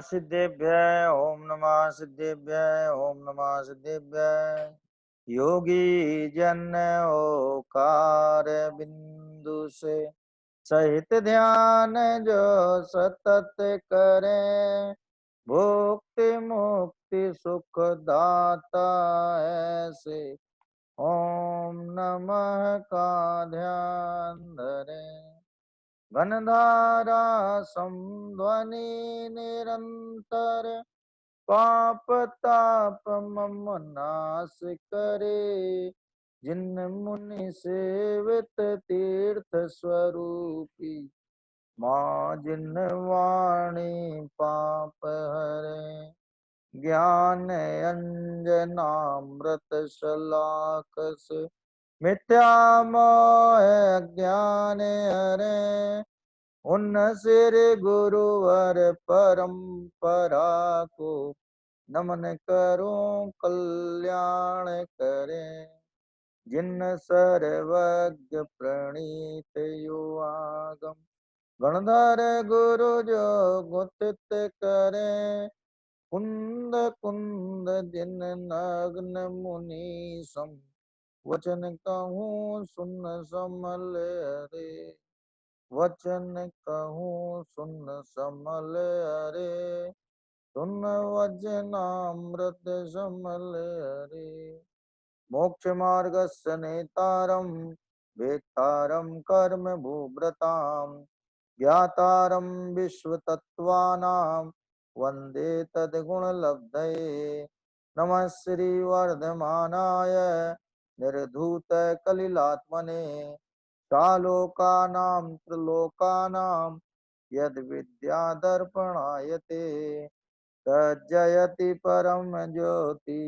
सिद्धेभ्यः ओम नमः सिद्धेभ्यः ओम नमः सिद्धेभ्यः। योगी जन ओकार बिंदु से सहित ध्यान जो सतत करें, भुक्ति मुक्ति सुख दाता ऐसे ओम नमः का ध्यान धरें। घनधारा समध्वनि निरंतर पाप ताप मम नाश करे। जिन मुनि सेवित तीर्थ स्वरूपी माँ जिन वाणी पाप हरे। ज्ञान अंजनामृत शलाकस मिथ्या मोह अज्ञान हरे। उन सिर गुरुवर परंपरा को नमन करूं कल्याण करें। जिन सर्वज्ञ प्रणीत युवागम गणधर गुरु जो गुतित करें। कुंद कुंद जिन नग्न मुनि सम वचन कहूँ सुन समल हरे। वचन कहूँ सुन समल हरे। सुन वचनामृत समल हरे। मोक्ष मार्गस्य नेतारं वेत्तारं कर्म भूभृतां ज्ञातारं विश्वतत्त्वानां वन्दे तद्गुणलब्धये। नमः श्रीवर्धमानाय निर्धूतकलिलात्मने सालोकानां त्रिलोकानां यद्विद्यादर्पणायते तज्जयति परम ज्योति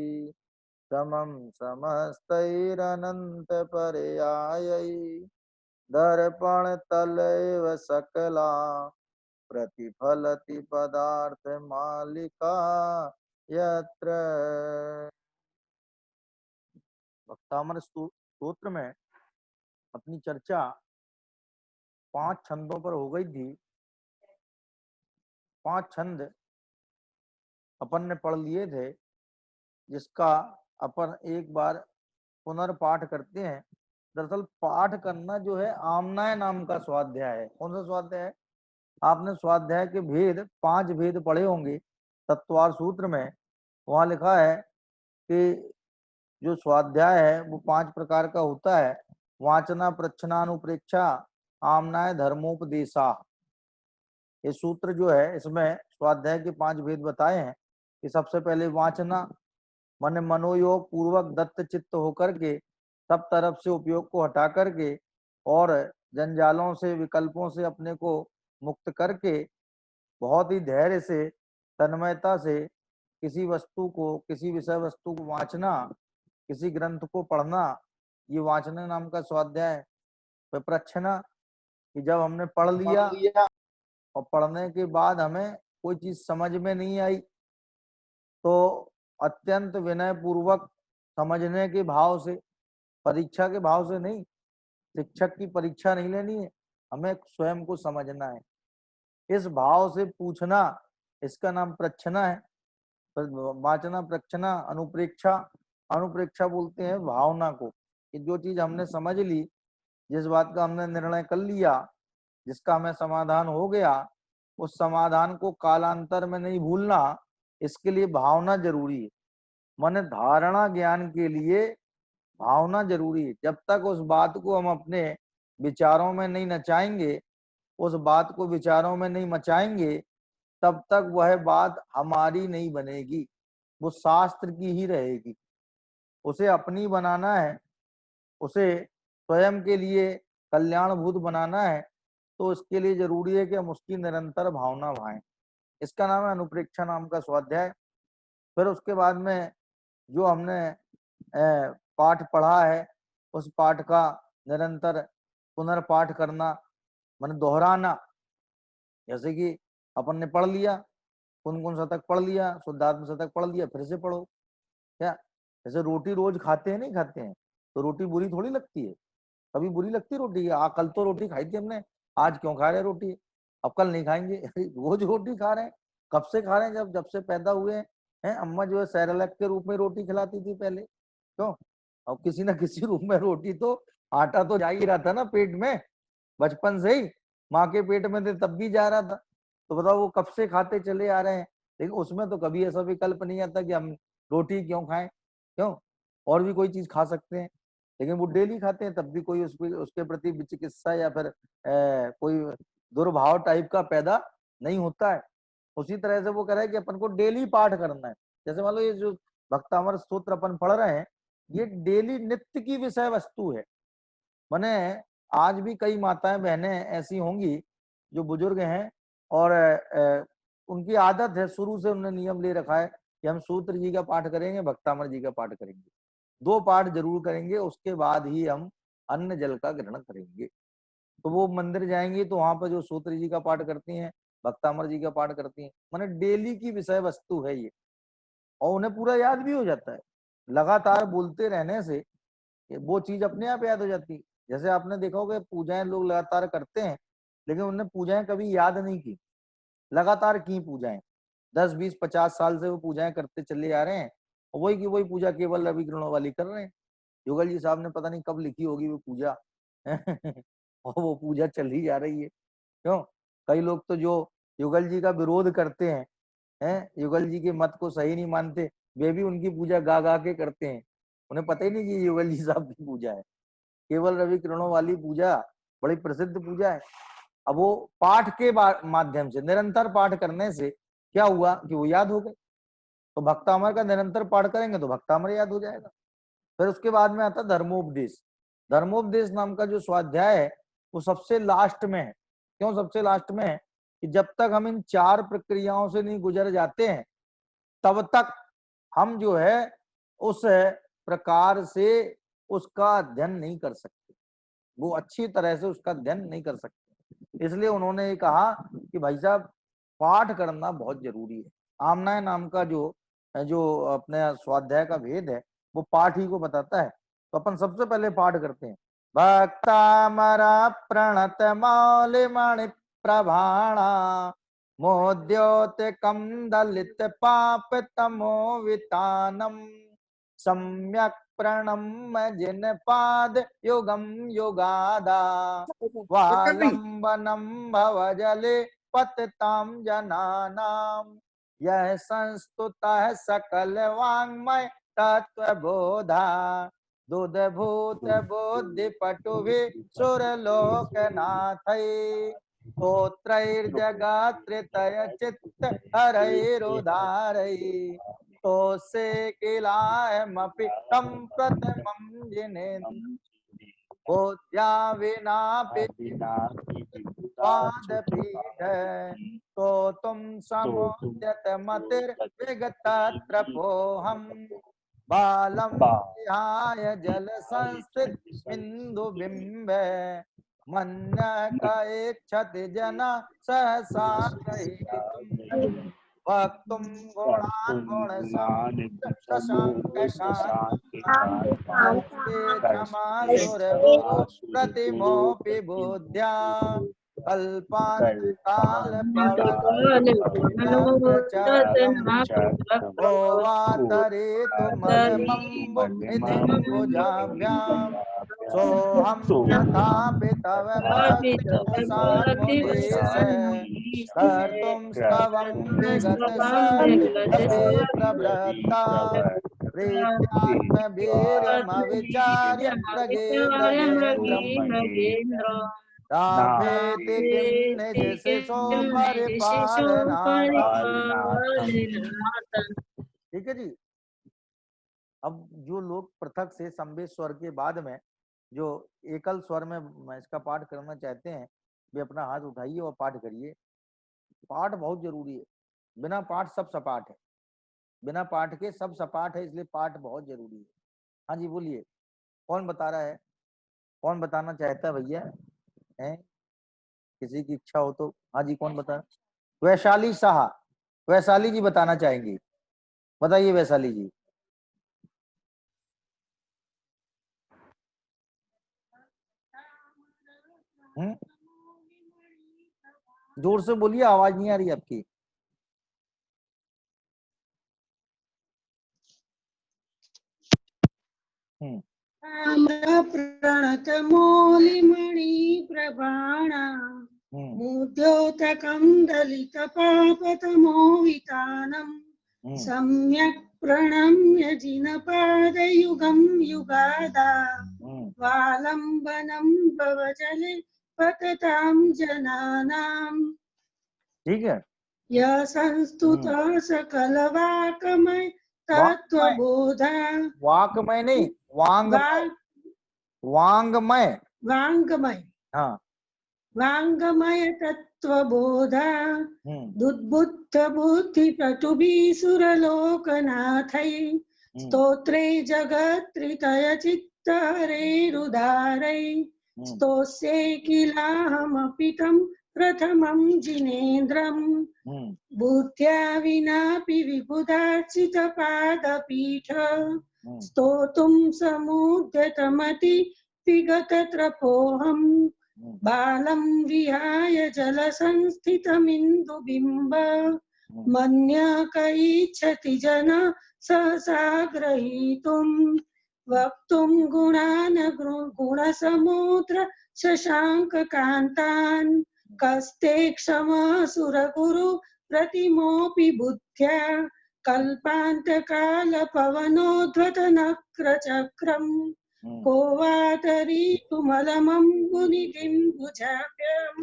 समं समस्तैरनंत पर्यायै। दर्पण तलैव सकला प्रतिफलति पदार्थ मालिका यत्र। भक्तामर स्तोत्र में अपनी चर्चा 5 छंदों पर हो गई थी। 5 छंद अपन ने पढ़ लिए थे, जिसका अपन एक बार पुनर्पाठ करते हैं। दरअसल पाठ करना जो है आमनाय नाम का स्वाध्याय है। कौन सा स्वाध्याय है? आपने स्वाध्याय के भेद 5 भेद पढ़े होंगे तत्वार सूत्र में। वहां लिखा है कि जो स्वाध्याय है वो 5 प्रकार का होता है। वाचना प्रच्छनानुप्रेक्षा आमनाय धर्मोपदेशा। ये सूत्र जो है इसमें स्वाध्याय के 5 भेद बताए हैं कि सबसे पहले वाचना मन मनोयोग पूर्वक दत्त चित्त होकर के सब तरफ से उपयोग को हटा करके और जंजालों से विकल्पों से अपने को मुक्त करके बहुत ही धैर्य से तन्मयता से किसी वस्तु को किसी विषय वस्तु को वाचना, किसी ग्रंथ को पढ़ना, ये वाचना नाम का स्वाध्याय है। विप्रच्छना कि जब हमने पढ़ लिया और पढ़ने के बाद हमें कोई चीज समझ में नहीं आई तो अत्यंत विनय पूर्वक समझने के भाव से, परीक्षा के भाव से नहीं, शिक्षक की परीक्षा नहीं लेनी है, हमें स्वयं को समझना है, इस भाव से पूछना, इसका नाम प्रच्छना है। वाचना प्रच्छना अनुप्रेक्षा। अनुप्रेक्षा बोलते हैं भावना को कि जो चीज हमने समझ ली, जिस बात का हमने निर्णय कर लिया, जिसका हमें समाधान हो गया, उस समाधान को कालांतर में नहीं भूलना, इसके लिए भावना जरूरी है। मन धारणा ज्ञान के लिए भावना जरूरी है। जब तक उस बात को हम अपने विचारों में नहीं नचाएंगे, उस बात को विचारों में नहीं मचाएंगे, तब तक वह बात हमारी नहीं बनेगी, वो शास्त्र की ही रहेगी। उसे अपनी बनाना है, उसे स्वयं के लिए कल्याणभूत बनाना है, तो इसके लिए जरूरी है कि हम उसकी निरंतर भावना भाएं। इसका नाम है अनुप्रेक्षा नाम का स्वाध्याय। फिर उसके बाद में जो हमने पाठ पढ़ा है उस पाठ का निरंतर पुनर्पाठ करना, मन दोहराना। जैसे कि अपन ने पढ़ लिया, कौन कौन शतक पढ़ लिया, शुद्धात्म शतक पढ़ लिया, फिर से पढ़ो। क्या जैसे रोटी रोज खाते हैं, नहीं खाते हैं तो रोटी बुरी थोड़ी लगती है। कभी बुरी लगती है रोटी? कल तो रोटी खाई थी हमने, आज क्यों खा रहे रोटी, अब कल नहीं खाएंगे रोज रोटी खा रहे हैं कब से खा रहे हैं, जब जब से पैदा हुए हैं। अम्मा जो है सेरेलैक के रूप में रोटी खिलाती थी पहले, क्यों? और किसी ना किसी रूप में रोटी तो, आटा तो जा ही रहा था ना पेट में, बचपन से ही माँ के पेट में थे तब भी जा रहा था। तो बताओ वो कब से खाते चले आ रहे हैं। लेकिन उसमें तो कभी ऐसा विकल्प नहीं आता कि हम रोटी क्यों खाएं, क्यों? और भी कोई चीज खा सकते हैं। लेकिन वो डेली खाते हैं, तब भी कोई उसके प्रति विचिकित्सा या फिर कोई दुर्भाव टाइप का पैदा नहीं होता है। उसी तरह से वो कह रहा है कि अपन को डेली पाठ करना है। जैसे मान लो ये जो भक्तामर स्तोत्र अपन पढ़ रहे हैं, ये डेली नित्य की विषय वस्तु है। माने आज भी कई माताएं बहनें ऐसी होंगी जो बुजुर्ग हैं और उनकी आदत है, शुरू से उन्होंने नियम ले रखा है कि हम सूत्र जी का पाठ करेंगे, भक्तामर जी का पाठ करेंगे, 2 पाठ जरूर करेंगे, उसके बाद ही हम अन्न जल का ग्रहण करेंगे। तो वो मंदिर जाएंगी तो वहां पर जो सूत्र जी का पाठ करती हैं, भक्तामर जी का पाठ करती हैं, माने डेली की विषय वस्तु है ये। और उन्हें पूरा याद भी हो जाता है, लगातार बोलते रहने से वो चीज अपने आप याद हो जाती है। जैसे आपने देखा होगा पूजाएं लोग लगातार करते हैं, लेकिन उन्होंने पूजाएं कभी याद नहीं की, लगातार की पूजाएं, 10 20 50 साल से वो पूजाएं करते चले आ रहे हैं, और वही की वही पूजा केवल रवि किरणों वाली कर रहे हैं। युगल जी साहब ने पता नहीं कब लिखी होगी वो पूजा और वो पूजा चल ही जा रही है, क्यों? कई लोग तो जो युगल जी का विरोध करते हैं, युगल जी के मत को सही नहीं मानते, वे भी उनकी पूजा गा गा के करते हैं। उन्हें पता ही नहीं कि युगल जी साहब की पूजा है। केवल रवि किरणों वाली पूजा बड़ी प्रसिद्ध पूजा है। अब वो पाठ के माध्यम से, निरंतर पाठ करने से क्या हुआ कि वो याद हो गए। तो भक्तामर का निरंतर पाठ करेंगे तो भक्तामर याद हो जाएगा। फिर उसके बाद में आता धर्मोपदेश। धर्मोपदेश नाम का जो स्वाध्याय है वो सबसे लास्ट में है। क्यों सबसे लास्ट में है? कि जब तक हम इन 4 प्रक्रियाओं से नहीं गुजर जाते हैं, तब तक हम जो है उस प्रकार से उसका अध्ययन नहीं कर सकते, वो अच्छी तरह से उसका अध्ययन नहीं कर सकते। इसलिए उन्होंने ये कहा कि भाई साहब पाठ करना बहुत जरूरी है। आमनाय नाम का जो जो अपने स्वाध्याय का भेद है वो पाठ ही को बताता है। तो अपन सबसे पहले पाठ करते हैं, भक्तामरा प्रणत मौलि मणि प्रभाणा मोद्योत दलित पाप तमो वितानम सम्यक प्रणम जिन पाद युगम युगादा वालंबनम भवजले पतताम जनानाम यह संस्तुतः सकल वाङ्मय तत्व बोधा दूध भूत बुद्धि पटुभि सुरलोकनाथै स्तोत्रैर्जगात्रितय चित्त हरैरुदारै तो से किलायमपि तं प्रथमं जिनेन्द्र बोध्या विना पाद पीठ तो तुम समुद्यत मतिर विगत पोहम बालम विहाय जल संस्थित बिंदु बिंब मन इच्छत जना सहसा वक्तुम गुणान गुण शशांक शांति क्षमा सुर गुरु प्रतिमोपि बुद्ध्या कल्पांत काल ओवातरे तुमलमंबु निधिम्बुजाभ्याम सोहम तथापि तव भक्त सान्मुखेश कर्तुम स्तवं विगत सपि प्रवृत्ता प्रीत्यात्म वीर्यमविचार्य मृगे मृगेन्द्रम् राभेति किं निज शिशो परिपालनार्थम। ठीक है जी। अब जो लोग पृथक से संवेद स्वर के बाद में जो एकल स्वर में इसका पाठ करना चाहते हैं, वे अपना हाथ उठाइए और पाठ करिए। पाठ बहुत जरूरी है, बिना पाठ सब सपाट है, बिना पाठ के सब सपाट है, इसलिए पाठ बहुत जरूरी है। हाँ जी बोलिए, कौन बता रहा है, कौन बताना चाहता है भैया? है किसी की इच्छा हो तो? हाँ जी कौन बता? वैशाली शाह, वैशाली जी बताना चाहेंगी, बताइए वैशाली जी। जोर से बोलिए, आवाज नहीं आ रही आपकी। प्रणत मौलिमणि प्रभाणा मुद्योतकं दलित पापतमोवितानम् सम्यक् प्रणम्य जिनपादयुगं युगादा वालम्बनं भवजले पततां जनानाम्। ठीक है। यह संस्तुत सकलवाकमय तत्वबोधा, वाकमय नहीं, वांगमय, वांगमय, हाँ, वांगमय तत्वबोधा दुद्बुद्ध बुद्धि प्रटुभि सुरलोकनाथै स्तोत्रे जगत्त्रितय चित्तहरेरुदारै स्तोष्ये किलाहमपि तं प्रथमं जिनेन्द्रम् बुद्ध्या विनापि विबुधार्चितपादपीठ स्तोतुं समुद्यतमति विगतत्रपोऽहम् बालं विहाय जलसंस्थितमिन्दुबिम्ब मन्यकैच्छति जन सहसा ग्रहीतुं वक्तुं गुणान् गुणसमुद्र शशाङ्ककान्तान् कस्ते क्षमसुरगुरु प्रतिमोऽपि बुद्ध्या कल्पान्तकालपवनोद्धतनक्रचक्रम् को वातरीतुमलमं गुनिधिं भुजाभ्याम्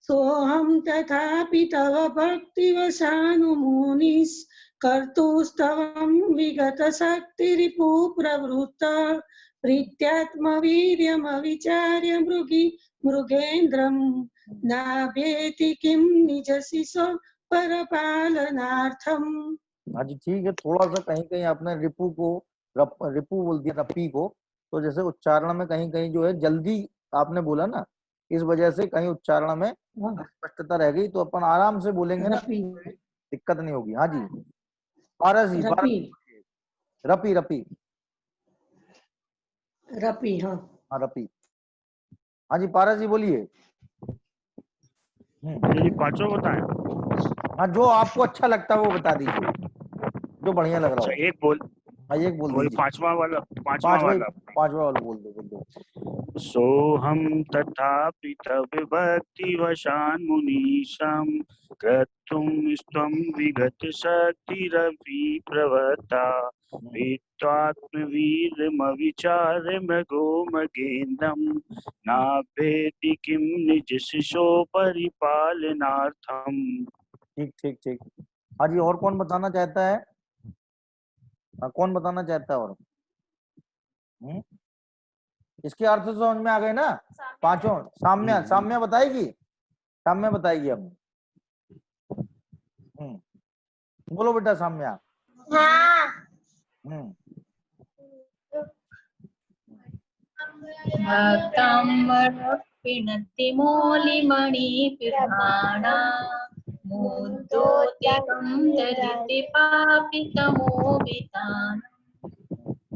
सोऽहं तथापि तव भक्तिवशानुमुनिस् कर्तुस्तवं विगतशक्तिरिपु प्रवृत्त प्रीत्यात्मवीर्यमविचार्य मृगेन्द्रं नाभेति किं निजशिशो परपालनार्थम्। हाँ जी ठीक है। थोड़ा सा कहीं कहीं आपने रिपु को रिपु बोल दिया, रपी को, तो जैसे उच्चारण में कहीं कहीं जो है जल्दी आपने बोला ना, इस वजह से कहीं उच्चारण में स्पष्टता रह गई, तो अपन आराम से बोलेंगे ना, दिक्कत नहीं होगी। हाँ जी पारस जी, रपी रपी रपी, हाँ हाँ रपी। हाँ जी पारस जी बोलिए। पांचों बताएं। हाँ जो आपको अच्छा लगता है वो बता दीजिए, जो बढ़िया लग रहा हो। एक बोल, हाँ एक बोल दीजिए। पांचवा वाला बोल दो। सोहम तथापि तव भक्तिवशान् मुनीशां क्रतुं स्त्वं विगत शक्तिरपि प्रवता वित्वात्मवीर्यमविचार्य मृगो मगेन्द्रं नाभेति किं निजशिशो परिपालनार्थम्। ठीक। हाँ जी और कौन बताना चाहता है? कौन बताना चाहता है और? इसके अर्थ तो समझ में आ गए ना पांचों? साम्या बताएगी, अब। बोलो बेटा साम्या। पिणति मौलिमणिप्रभाणा मुद्दोत्यकं दलिते पापितमोवितान्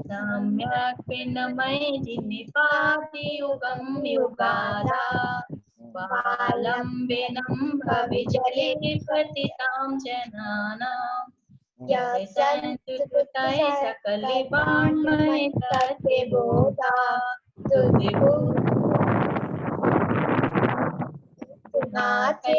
सम्यक् पिनमय जिनिपातियुगं युगादा वालम्बेनं भविजले पतितां जनानाम् यस्यन्तुतय सकले वाङ्मय तत्ते बोधा नाथे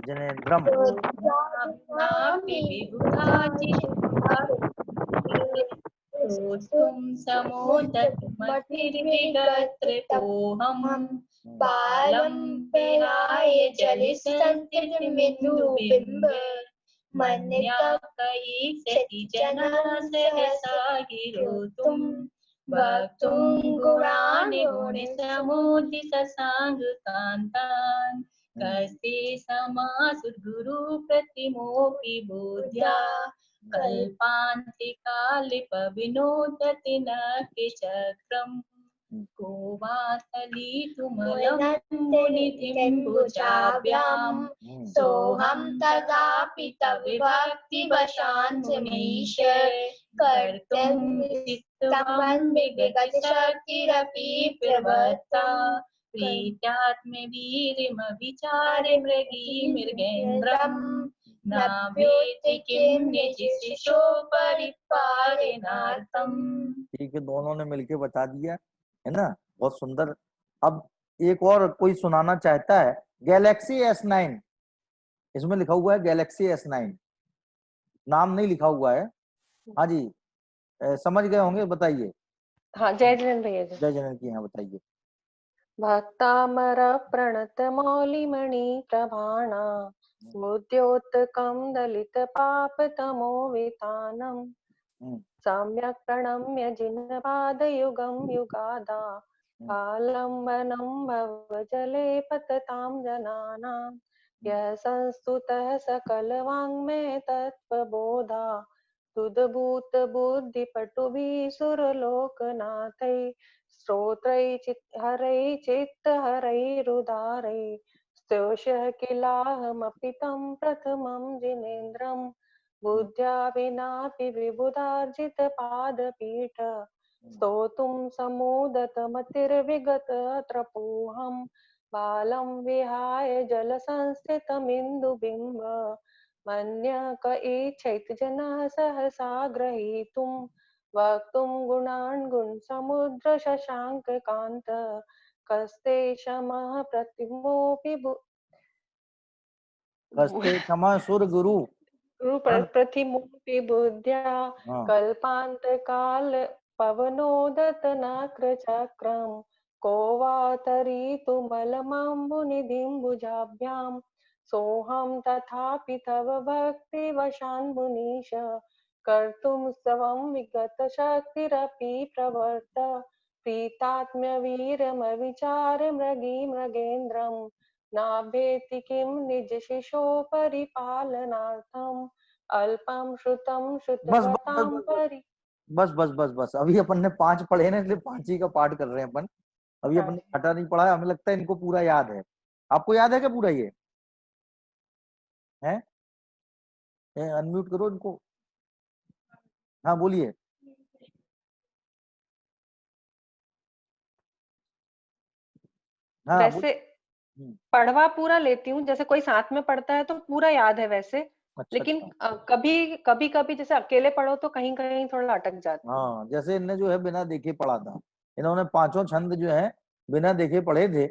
जनेन्द्रम समोदत्मतिर्विगत्रतोऽहं बालं विहाय जलसंस्थितमिन्दुबिम्ब मन्यकैच्छति जनः सहसा गिरोतुं वक्तुं गुणान् गुणसमुदितसाङ्गकान्तान् कस्ते समासुर्गुरु प्रतिमोऽपि बोध्या कल्पान्तिकालिपविनोदति न चक्रम् को वातलीतुमलमुनिधिं भुजाभ्याम् सोऽहं तथापि तव भक्तिवशान् मुनीश कर्तुं चित्तवन् विगतशक्तिरपि प्रवत्ता प्रीत्यात्म वीरिम विचारे मृगी मृगेन्द्रम नाभ्येति किम निजशिशो परिपालनार्थम। ठीक है, दोनों ने मिलके बता दिया है ना, बहुत सुंदर। अब एक और कोई सुनाना चाहता है, गैलेक्सी S9, इसमें लिखा हुआ है गैलेक्सी S9, नाम नहीं लिखा हुआ है। हाँ जी, समझ गए होंगे, बताइए। हाँ, जय जैन भैया जी। जय जनन की, हाँ बताइए। भक्तामर प्रणत मौलिमणि प्रभाणा मुद्योत्कं दलित पाप तमो वितानम् सम्यक् प्रणम्य जिनपादयुगं युगादा आलम्बनं भवजले पततां जनानां यः संस्तुतः सकलवाङ्मय तत्त्वबोधा तुदभूत बुद्धिपटुभिः सुरलोकनाथैः स्तोत्रै हरै चित्तहरैरुदारै स्तोषः किलाहमपि तं प्रथमं जिनेन्द्रं बुद्ध्या विनापि विबुधार्जितपादपीठ स्तोतुं समुदतमतिर्विगतत्रपोऽहं बालं विहाय जलसंस्थितमिन्दुबिम्ब मन्यः क इच्छेत् जनः सहसा ग्रहीतुं वक्तुं गुणान् गुणसमुद्र शशाङ्ककान्त कस्ते क्षमः प्रतिमोऽपि कस्ते क्षमा सुर गुरु प्रतिमोऽपि बुद्ध्या कल्पान्तकाल पवनोदतनक्रचक्रं को वा तरीतुमलमम्बुनिधिं भुजाभ्यां सोऽहं तथापि तव भक्तिवशान् मुनीश कर्तुं स्तवं विगतशक्तिरपि प्रवर्त प्रीतात्म्यवीरमविचार मृगी मृगेन्द्रं नाभेति किं निजशिशो परिपालनार्थम् अल्पं श्रुतं श्रुतवतां परि। बस बस बस बस, अभी अपन ने 5 पढ़े ना, इसलिए 5 ही का पाठ कर रहे हैं अपन। अभी अपन ने छठा नहीं पढ़ा है, हमें लगता है इनको पूरा याद है। आपको याद है क्या पूरा ये है? अनम्यूट करो इनको। हाँ बोलिए। हाँ वैसे पढ़वा पूरा लेती हूँ, जैसे कोई साथ में पढ़ता है तो पूरा याद है वैसे। अच्छा, लेकिन कभी कभी जैसे अकेले पढ़ो तो कहीं कहीं थोड़ा अटक जाता है। हाँ, जैसे इनने जो है बिना देखे पढ़ा था, इन्होंने 5 छंद जो है बिना देखे पढ़े थे,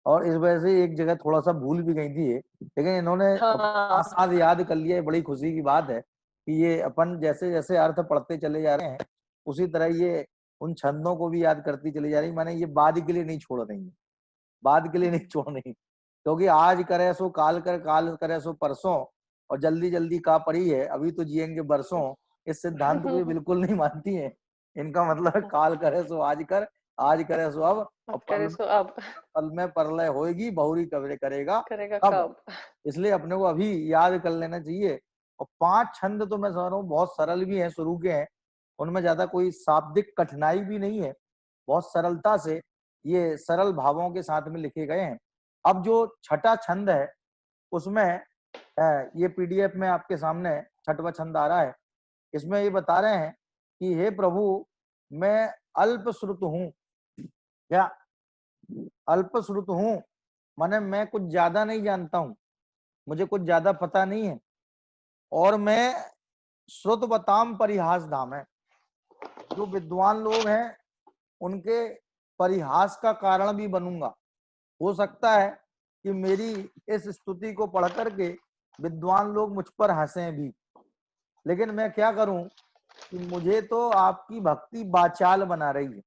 और इस वजह से एक जगह थोड़ा सा भूल भी गई थी ये, लेकिन इन्होंने साथ याद कर लिया। बड़ी खुशी की बात है कि ये अपन जैसे जैसे अर्थ पढ़ते चले जा रहे हैं, उसी तरह ये उन छंदों को भी याद करती चली जा रही। मैंने ये बाद के लिए नहीं छोड़ रही है, बाद के लिए नहीं छोड़ रही, क्योंकि आज करे सो काल कर, काल करे सो परसों, और जल्दी जल्दी का पड़ी है, अभी तो जिएंगे बरसों। इस सिद्धांत को ये बिल्कुल नहीं मानती है। इनका मतलब है काल करे सो आज कर, आज करे सो अब, और पल में परलय होएगी, बहुरी कब्र करेगा कब। इसलिए अपने को अभी याद कर लेना चाहिए। और 5 छंद तो मैं समझ रहा हूँ बहुत सरल भी हैं, शुरू के हैं, उनमें ज्यादा कोई शाब्दिक कठिनाई भी नहीं है, बहुत सरलता से ये सरल भावों के साथ में लिखे गए हैं। अब जो छठा छंद है उसमें ये PDF में आपके सामने छठवां छंद आ रहा है। इसमें ये बता रहे हैं कि हे प्रभु, मैं अल्प श्रुत हूँ। क्या अल्प श्रुत हूँ? माने मैं कुछ ज्यादा नहीं जानता हूँ, मुझे कुछ ज्यादा पता नहीं है, और मैं श्रुतवताम परिहास धाम है। जो विद्वान लोग हैं उनके परिहास का कारण भी बनूंगा। हो सकता है कि मेरी इस स्तुति को पढ़ करके विद्वान लोग मुझ पर हंसे भी, लेकिन मैं क्या करूं कि मुझे तो आपकी भक्ति बाचाल बना रही है,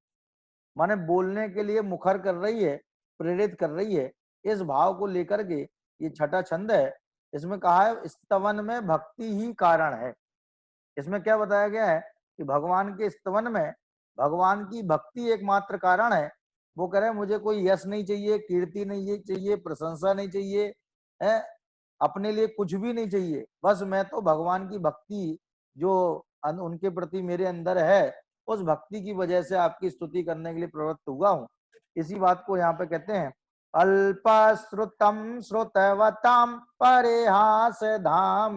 माने बोलने के लिए मुखर कर रही है, प्रेरित कर रही है। इस भाव को लेकर के ये छठा छंद है। इसमें कहा है स्तवन में भक्ति ही कारण है। इसमें क्या बताया गया है कि भगवान के स्तवन में भगवान की भक्ति एकमात्र कारण है। वो कह रहे हैं मुझे कोई यश नहीं चाहिए, कीर्ति नहीं चाहिए, प्रशंसा नहीं चाहिए, है अपने लिए कुछ भी नहीं चाहिए, बस मैं तो भगवान की भक्ति जो उनके प्रति मेरे अंदर है, उस भक्ति की वजह से आपकी स्तुति करने के लिए प्रवृत्त हुआ हूँ। इसी बात को यहाँ पे कहते हैं अल्पश्रुतम श्रुतवताम परिहास धाम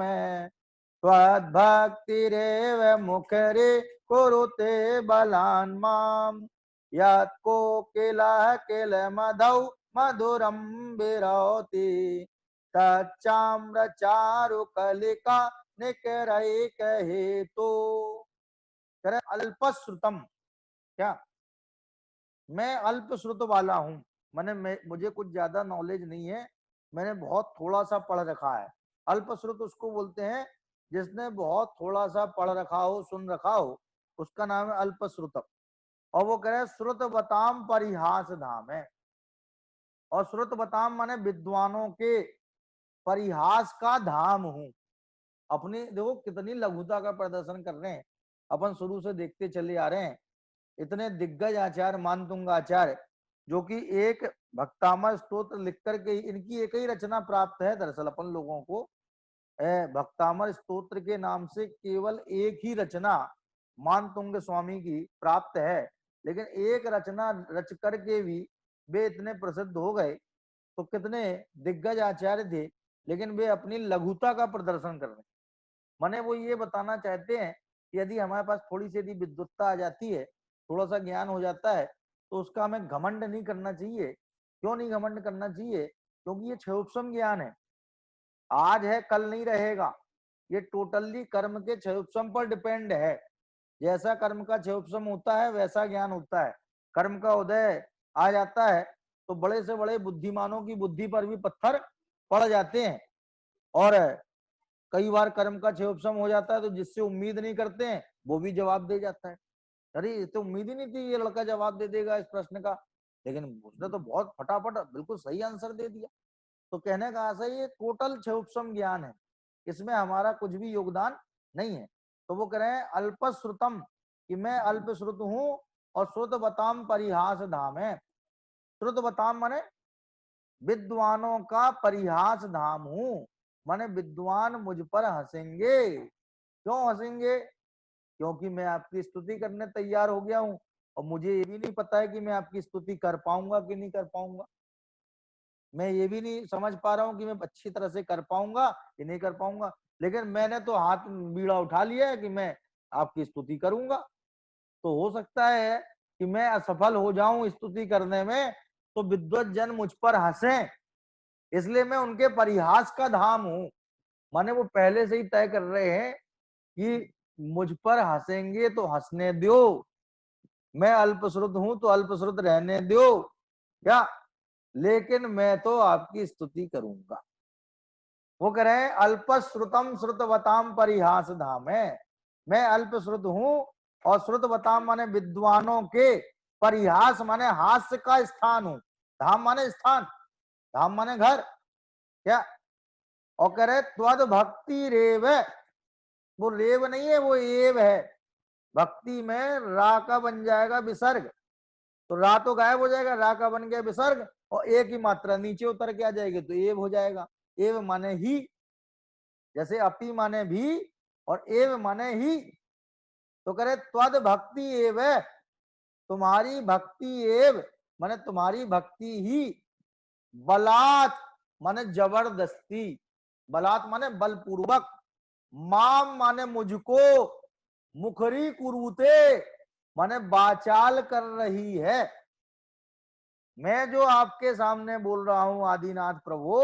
त्वद्भक्तिरेव मुखरे कुरुते बलान् माम्। यत्को केला केल मधौ मधुरम विरोति तच्चाम्र चारु कलिका निकरैक हेतु। करे अल्पश्रुतम, क्या मैं अल्प श्रुत वाला हूं, मुझे कुछ ज्यादा नॉलेज नहीं है, मैंने बहुत थोड़ा सा पढ़ रखा है। अल्प श्रुत उसको बोलते हैं जिसने बहुत थोड़ा सा पढ़ रखा हो, सुन रखा हो, उसका नाम है अल्प श्रुतम। और वो कह रहे श्रुत बताम परिहास धाम है। और श्रुत बताम माने विद्वानों के परिहास का धाम हूं। अपनी देखो कितनी लघुता का प्रदर्शन कर रहे हैं, अपन शुरू से देखते चले आ रहे हैं। इतने दिग्गज आचार्य मानतुंग आचार्य, जो कि एक भक्तामर स्तोत्र लिख करके, इनकी एक ही रचना प्राप्त है दरअसल अपन लोगों को, भक्तामर स्तोत्र के नाम से केवल एक ही रचना मानतुंग स्वामी की प्राप्त है। लेकिन एक रचना रच करके भी वे इतने प्रसिद्ध हो गए, तो कितने दिग्गज आचार्य थे, लेकिन वे अपनी लघुता का प्रदर्शन कर रहे हैं। माने वो ये बताना चाहते हैं कि यदि हमारे पास थोड़ी सी यदि विद्वत्ता आ जाती है, थोड़ा सा ज्ञान हो जाता है, तो उसका हमें घमंड नहीं करना चाहिए। क्यों नहीं घमंड करना चाहिए? क्योंकि ये क्षयोपम ज्ञान है, आज है कल नहीं रहेगा। ये टोटली कर्म के क्षयोपम पर डिपेंड है। जैसा कर्म का क्षयोपम होता है वैसा ज्ञान होता है। कर्म का उदय आ जाता है तो बड़े से बड़े बुद्धिमानों की बुद्धि पर भी पत्थर पड़ जाते हैं, और कई बार कर्म का क्षयोपम हो जाता है तो जिससे उम्मीद नहीं करते हैं वो भी जवाब दे जाता है। अरे तो उम्मीद ही नहीं थी ये लड़का जवाब दे देगा इस प्रश्न का, लेकिन उसने तो बहुत फटाफट बिल्कुल सही आंसर दे दिया। तो कहने का आशा ये टोटल क्षयोपम ज्ञान है, इसमें हमारा कुछ भी योगदान नहीं है। तो वो कह रहे हैं अल्पश्रुतम, कि मैं अल्प श्रुत हूं, और श्रुत बताम परिहास धाम है। श्रुत बताम माने विद्वानों का परिहास धाम हूं, माने विद्वान मुझ पर हंसेंगे। क्यों हंसेंगे? क्योंकि मैं आपकी स्तुति करने तैयार हो गया हूं, और मुझे ये भी नहीं पता है कि मैं आपकी स्तुति कर पाऊंगा कि नहीं कर पाऊंगा। मैं ये भी नहीं समझ पा रहा हूँ कि मैं अच्छी तरह से कर पाऊंगा कि नहीं कर पाऊंगा, लेकिन मैंने तो हाथ बीड़ा उठा लिया है कि मैं आपकी स्तुति करूंगा। तो हो सकता है कि मैं असफल हो जाऊं स्तुति करने में, तो विद्वत जन मुझ पर हंसें, इसलिए मैं उनके परिहास का धाम हूं। माने वो पहले से ही तय कर रहे हैं कि मुझ पर हंसेंगे तो हंसने दो, मैं अल्पश्रुत हूं तो अल्पश्रुत रहने दो क्या, लेकिन मैं तो आपकी स्तुति करूंगा। वो कह रहे हैं अल्पश्रुतम श्रुतवताम परिहास धाम है। मैं अल्पश्रुत हूं, और श्रुतवताम माने विद्वानों के, परिहास माने हास्य का स्थान हूं। धाम माने स्थान, धाम माने घर क्या। और कह रहे त्वद भक्ति रेव, वो रेव नहीं है, वो एव है। भक्ति में रा का बन जाएगा विसर्ग, तो रा तो गायब हो जाएगा, रा का बन गया विसर्ग, और एक ही मात्रा नीचे उतर के आ जाएगी तो एव हो जाएगा। एव माने ही, जैसे अपी माने भी और एव माने ही। तो करे त्वद भक्ति एव, तुम्हारी भक्ति एव माने तुम्हारी भक्ति ही, बलात् माने जबरदस्ती, बलात् माने बलपूर्वक, माम माने मुझको, मुखरी कुरुते माने बाचाल कर रही है। मैं जो आपके सामने बोल रहा हूं आदिनाथ प्रभु,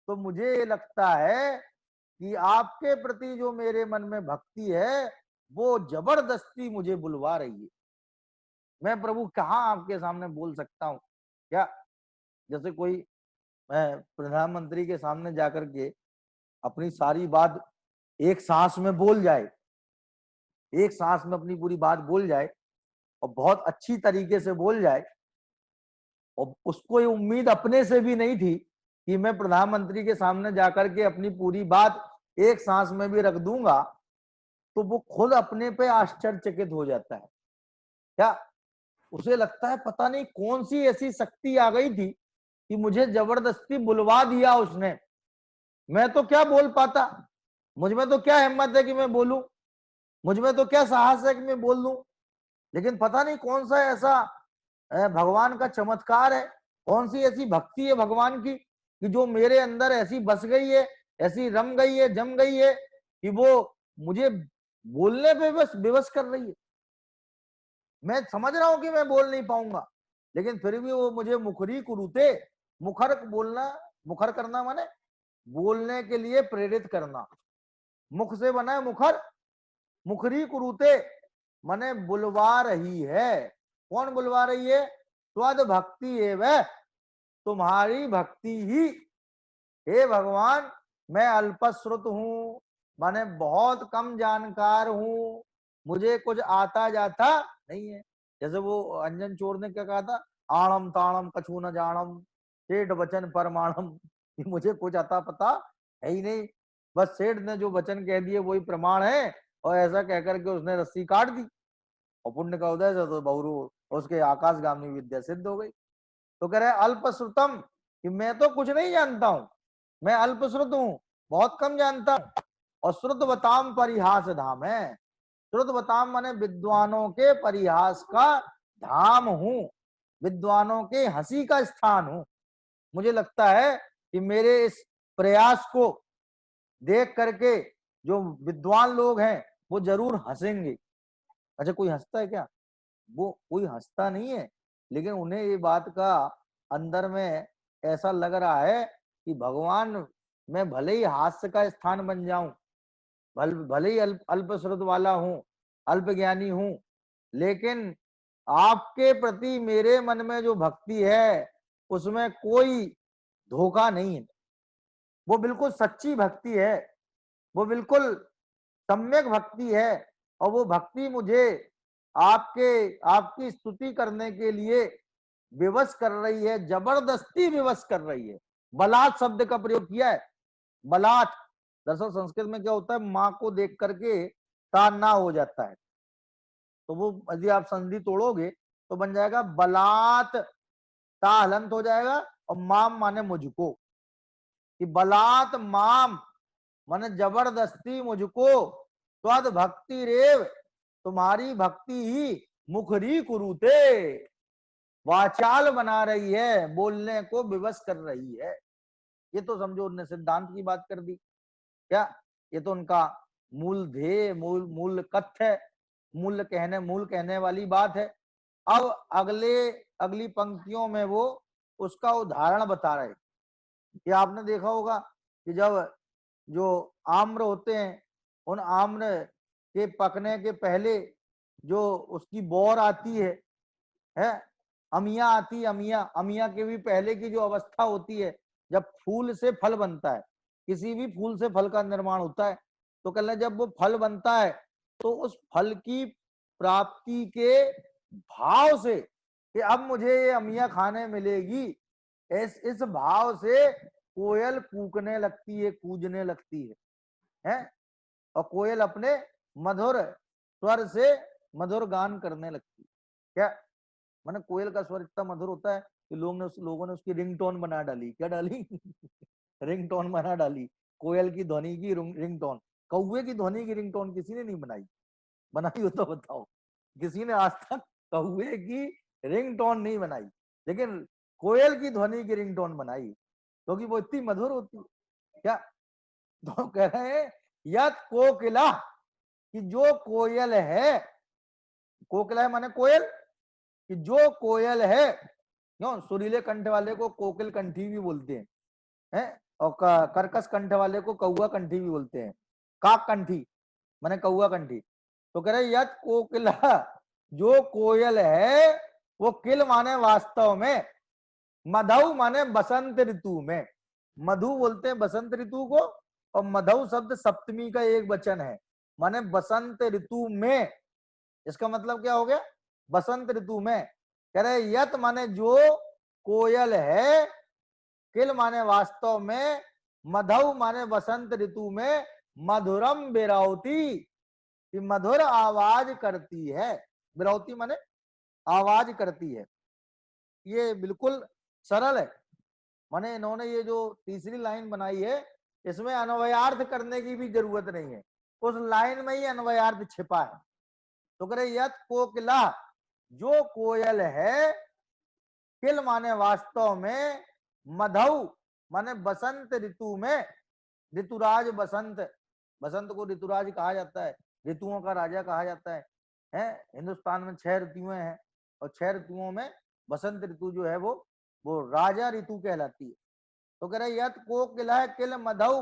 तो मुझे ये लगता है कि आपके प्रति जो मेरे मन में भक्ति है वो जबरदस्ती मुझे बुलवा रही है। मैं प्रभु कहाँ आपके सामने बोल सकता हूँ क्या? जैसे कोई प्रधानमंत्री के सामने जाकर के अपनी सारी बात एक सांस में बोल जाए, एक सांस में अपनी पूरी बात बोल जाए, और बहुत अच्छी तरीके से बोल जाए, और उसको ये उम्मीद अपने से भी नहीं थी कि मैं प्रधानमंत्री के सामने जाकर के अपनी पूरी बात एक सांस में भी रख दूंगा, तो वो खुद अपने पे आश्चर्यचकित हो जाता है क्या। उसे लगता है पता नहीं कौन सी ऐसी शक्ति आ गई थी कि मुझे जबरदस्ती बुलवा दिया उसने। मैं तो क्या बोल पाता, मुझ में तो क्या हिम्मत है कि मैं बोलूं, मुझ में तो क्या साहस है कि मैं बोल लूं, लेकिन पता नहीं कौन सा ऐसा भगवान का चमत्कार है, कौन सी ऐसी भक्ति है भगवान की कि जो मेरे अंदर ऐसी बस गई है, ऐसी रम गई है, जम गई है कि वो मुझे बोलने पे बस विवश कर रही है। मैं समझ रहा हूं कि मैं बोल नहीं पाऊंगा, लेकिन फिर भी वो मुझे मुखरी कुरुते, मुखर बोलना, मुखर करना माने बोलने के लिए प्रेरित करना। मुख से बना है मुखर, मुखरी कुरुते माने बुलवा रही है। कौन बुलवा रही है? त्वद भक्ति एवं, तुम्हारी भक्ति ही। हे भगवान, मैं अल्पश्रुत हूं, माने बहुत कम जानकार हूं, मुझे कुछ आता जाता नहीं है। जैसे वो अंजन चोर ने क्या कहा था, आणम ताणम कछु न जानम, सेठ वचन परमाणम, कि मुझे कुछ आता पता है ही नहीं, बस सेठ ने जो वचन कह दिए वही प्रमाण है। और ऐसा कहकर के उसने रस्सी काट दी और पुण्य का उदय से तो बहुरू उसके आकाशगामी विद्या सिद्ध हो गई। तो कह रहे अल्पश्रुतम, कि मैं तो कुछ नहीं जानता हूं, मैं अल्पश्रुत हूं, बहुत कम जानता हूं। और श्रुतवताम परिहास धाम है, श्रुतवताम माने विद्वानों के परिहास का धाम हूं, विद्वानों के हंसी का स्थान हूं। मुझे लगता है कि मेरे इस प्रयास को देख करके जो विद्वान लोग हैं वो जरूर हंसेंगे। अच्छा, कोई हंसता है क्या? वो कोई हंसता नहीं है, लेकिन उन्हें ये बात का अंदर में ऐसा लग रहा है कि भगवान, मैं भले ही हास्य का स्थान बन जाऊं, भले ही अल्प श्रुत वाला हूं, अल्प ज्ञानी हूं, लेकिन आपके प्रति मेरे मन में जो भक्ति है उसमें कोई धोखा नहीं है। वो बिल्कुल सच्ची भक्ति है, वो बिल्कुल सम्यक भक्ति है। और वो भक्ति मुझे आपकी स्तुति करने के लिए विवश कर रही है, जबरदस्ती विवश कर रही है। बलात् शब्द का प्रयोग किया है, बलात्। दरअसल संस्कृत में क्या होता है, माँ को देख करके ताना हो जाता है, तो वो यदि आप संधि तोड़ोगे तो बन जाएगा बलात्, ता हलंत हो जाएगा, और माम माने मुझको, कि बलात् माम माने जबरदस्ती मुझको, त्वद भक्ति रेव, तुम्हारी भक्ति ही मुखरी कुरुते, वाचाल बना रही है, बोलने को विवश कर रही है। ये तो समझो उन्होंने सिद्धांत की बात कर दी क्या, ये तो उनका मूल ध्येय, मूल कथ्य है, मूल कहने वाली बात है। अब अगली पंक्तियों में वो उसका उदाहरण बता रहे। ये आपने देखा होगा कि जब जो आम्र होते हैं, उन आम्र के पकने के पहले जो उसकी बौर आती है, अमिया आती है, अमिया के भी पहले की जो अवस्था होती है, जब फूल से फल बनता है, किसी भी फूल से फल का निर्माण होता है, तो कहते हैं जब वो फल बनता है तो उस फल की प्राप्ति के भाव से कि अब मुझे ये अमिया खाने मिलेगी, इस भाव से कोयल कूकने लगती है, कूजने लगती है? और कोयल अपने मधुर स्वर से मधुर गान करने लगती है। क्या माने, कोयल का स्वर इतना मधुर होता है कि लोगों ने उसकी रिंगटोन बना डाली। क्या डाली? रिंगटोन बना डाली, कोयल की ध्वनि की रिंगटोन। कौवे की ध्वनि की रिंगटोन किसी ने नहीं बनाई हो तो बताओ, किसी ने आज तक कौवे की रिंगटोन नहीं बनाई, लेकिन कोयल की ध्वनि की रिंगटोन बनाई, क्योंकि वो इतनी मधुर होती है। क्या तो कह रहे हैं, यत कोकिला, कि जो कोयल है, कोकिला है माने कोयल, कि जो कोयल है, क्यों सुरीले कंठ वाले को कोकिल कंठी भी बोलते हैं, और कर्कश कंठ वाले को कौआ कंठी भी बोलते हैं, काक कंठी माने कौआ कंठी। तो कह रहे यत कोकिला, जो कोयल है, वो किल माने वास्तव में, मधु माने बसंत ऋतु में, मधु बोलते हैं बसंत ऋतु को, और मधु शब्द सप्तमी का एक वचन है, माने बसंत ऋतु में। इसका मतलब क्या हो गया? बसंत ऋतु में। कह रहे यत माने जो कोयल है, किल माने वास्तव में, मधु माने बसंत ऋतु में, मधुरम बिरावती, कि मधुर आवाज करती है। बिरावती माने आवाज करती है। ये बिल्कुल सरल है, माने इन्होंने ये जो तीसरी लाइन बनाई है, इसमें अन्वयार्थ करने की भी जरूरत नहीं है, उस लाइन में ही अन्वयार्थ छिपा है। तो कह रहे यत कोकिला, जो कोयल है, किल माने वास्तव में, मधु माने बसंत ऋतु में, ऋतुराज बसंत, बसंत को ऋतुराज कहा जाता है, ऋतुओं का राजा कहा जाता है। है। हिंदुस्तान में 6 ऋतुएं हैं और 6 ऋतुओं में बसंत ऋतु जो है वो राजा ऋतु कहलाती है। तो कह रहे यत कोकिला किल मधु,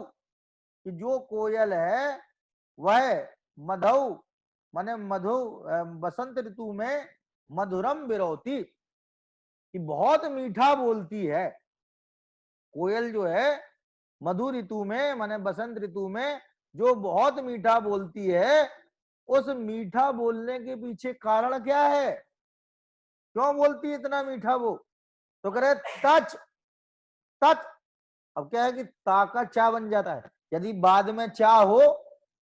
कि जो कोयल है वह मधु माने मधु बसंत ऋतु में मधुरम बिरौती, कि बहुत मीठा बोलती है। कोयल जो है मधु ऋतु में माने बसंत ऋतु में जो बहुत मीठा बोलती है, उस मीठा बोलने के पीछे कारण क्या है, क्यों बोलती है इतना मीठा वो? तो कह रहे तच तच। अब क्या है कि ता का चा बन जाता है, यदि बाद में चा हो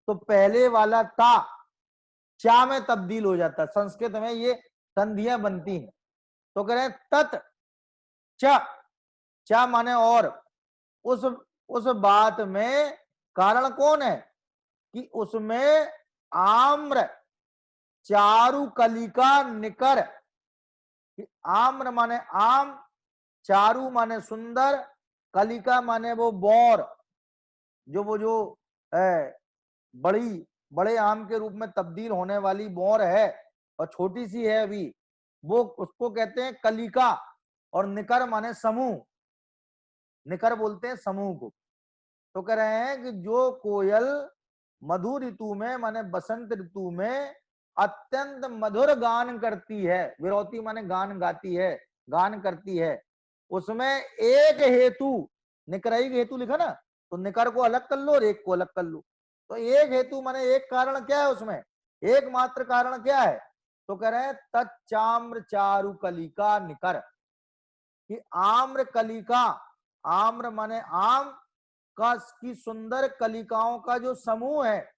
तो पहले वाला ता चा में तब्दील हो जाता है। संस्कृत में ये संधियां बनती हैं। तो कह रहे तत् चा, चा माने और, उस बात में कारण कौन है कि उसमें आम्र चारु कलिका निकर, आम्र माने आम, चारु माने सुंदर, कलिका माने वो बोर, जो बड़े आम के रूप में तब्दील होने वाली बोर है और छोटी सी है अभी, वो उसको कहते हैं कलिका। और निकर माने समूह, निकर बोलते हैं समूह को। तो कह रहे हैं कि जो कोयल मधु ऋतु में माने बसंत ऋतु में अत्यंत मधुर गान करती है, विरौती माने गान गाती है, गान करती है, उसमें एक हेतु, निकराई हेतु लिखा ना, तो निकर को अलग कर लो और एक को अलग कर लो। तो एक हेतु माने एक कारण क्या है, उसमें एकमात्र कारण क्या है? तो कह रहे हैं तच्चाम्र चारु कलिका निकर, कि आम्र कलिका, आम्र माने आम का की सुंदर कलिकाओं का जो समूह है,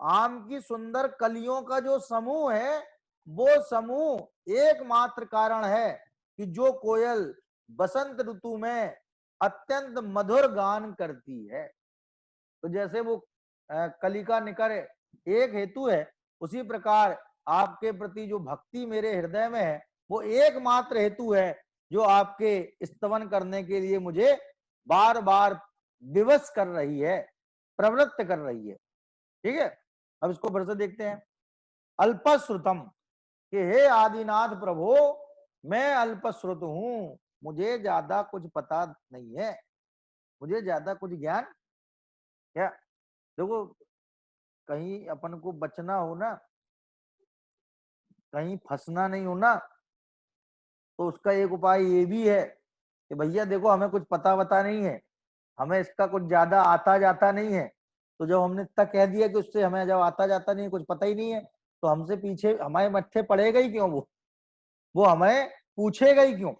आम की सुंदर कलियों का जो समूह है, वो समूह एकमात्र कारण है कि जो कोयल बसंत ऋतु में अत्यंत मधुर गान करती है। तो जैसे वो कलिका निकर एक हेतु है, उसी प्रकार आपके प्रति जो भक्ति मेरे हृदय में है वो एकमात्र हेतु है जो आपके स्तवन करने के लिए मुझे बार बार विवश कर रही है, प्रवृत्त कर रही है। ठीक है, अब इसको फिर से देखते हैं। अल्पश्रुतम, कि हे आदिनाथ प्रभु मैं अल्पश्रुत हूं, मुझे ज्यादा कुछ पता नहीं है, मुझे ज्यादा कुछ ज्ञान क्या। देखो कहीं अपन को बचना हो ना, कहीं फंसना नहीं हो ना, तो उसका एक उपाय ये भी है कि भैया देखो हमें कुछ पता वता नहीं है, हमें इसका कुछ ज्यादा आता जाता नहीं है। तो जब हमने इतना कह दिया कि उससे हमें जब आता जाता नहीं, कुछ पता ही नहीं है, तो हमसे पीछे हमारे मत्थे पड़ेगा ही क्यों, वो हमें पूछेगा ही क्यों।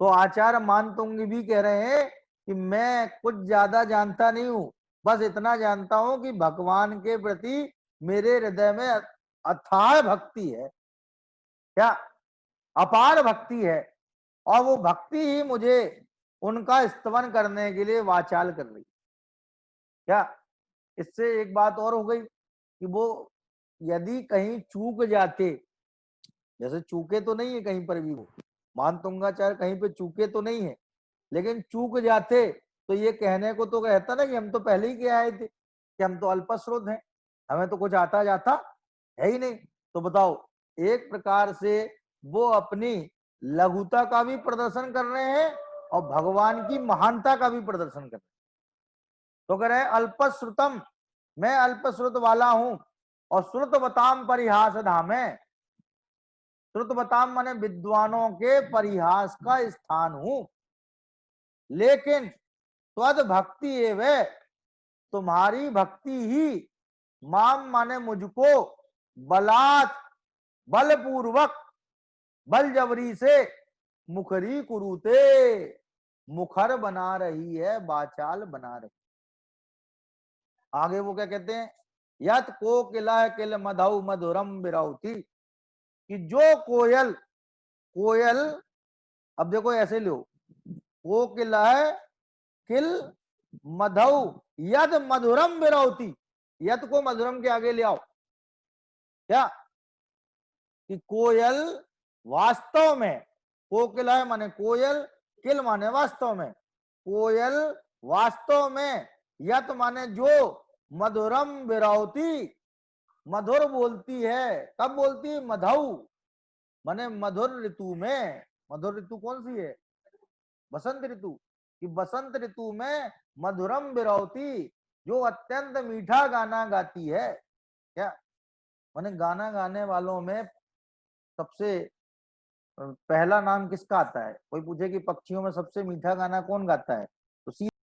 तो आचार्य मानतुंग भी कह रहे हैं कि मैं कुछ ज्यादा जानता नहीं हूं, बस इतना जानता हूं कि भगवान के प्रति मेरे हृदय में अथाह भक्ति है, क्या अपार भक्ति है, और वो भक्ति ही मुझे उनका स्तवन करने के लिए वाचाल कर रही। क्या इससे एक बात और हो गई कि वो यदि कहीं चूक जाते, जैसे चूके तो नहीं है कहीं पर भी, वो मानतुंगाचार्य कहीं पे चूके तो नहीं है, लेकिन चूक जाते तो ये कहने को तो कहता ना कि हम तो पहले ही कह आए थे कि हम तो अल्पश्रुत हैं, हमें तो कुछ आता जाता है ही नहीं। तो बताओ, एक प्रकार से वो अपनी लघुता का भी प्रदर्शन कर रहे हैं और भगवान की महानता का भी प्रदर्शन कर रहे हैं। तो कह रहे हैं अल्पश्रुतम, मैं अल्पश्रुत वाला हूं, और श्रुत बताम परिहास धामे, श्रुत बताम माने विद्वानों के परिहास का स्थान हूं, लेकिन त्वद भक्ति एवं, तुम्हारी भक्ति ही माम माने मुझको बलात्, बलपूर्वक, बल जबरी से मुखरी कुरुते, मुखर बना रही है, बाचाल बना रही। आगे वो क्या कहते हैं, यत कोकिला किल मधु मधुरम बिरौती, कि जो कोयल, कोयल अब देखो ऐसे लो, कोकिला किल मधु यद मधुरम बिरौती, यत को मधुरम के आगे ले आओ, क्या कि कोयल वास्तव में, कोकिला माने कोयल, किल माने वास्तव में, कोयल वास्तव में, यत माने जो, मधुरम बिरौती मधुर बोलती है। कब बोलती है? मधु माने मधुर ऋतु में। मधुर ऋतु कौन सी है? बसंत ऋतु। कि बसंत ऋतु में मधुरम बिरौती, जो अत्यंत मीठा गाना गाती है। क्या माने गाना गाने वालों में सबसे पहला नाम किसका आता है? कोई पूछे कि पक्षियों में सबसे मीठा गाना कौन गाता है?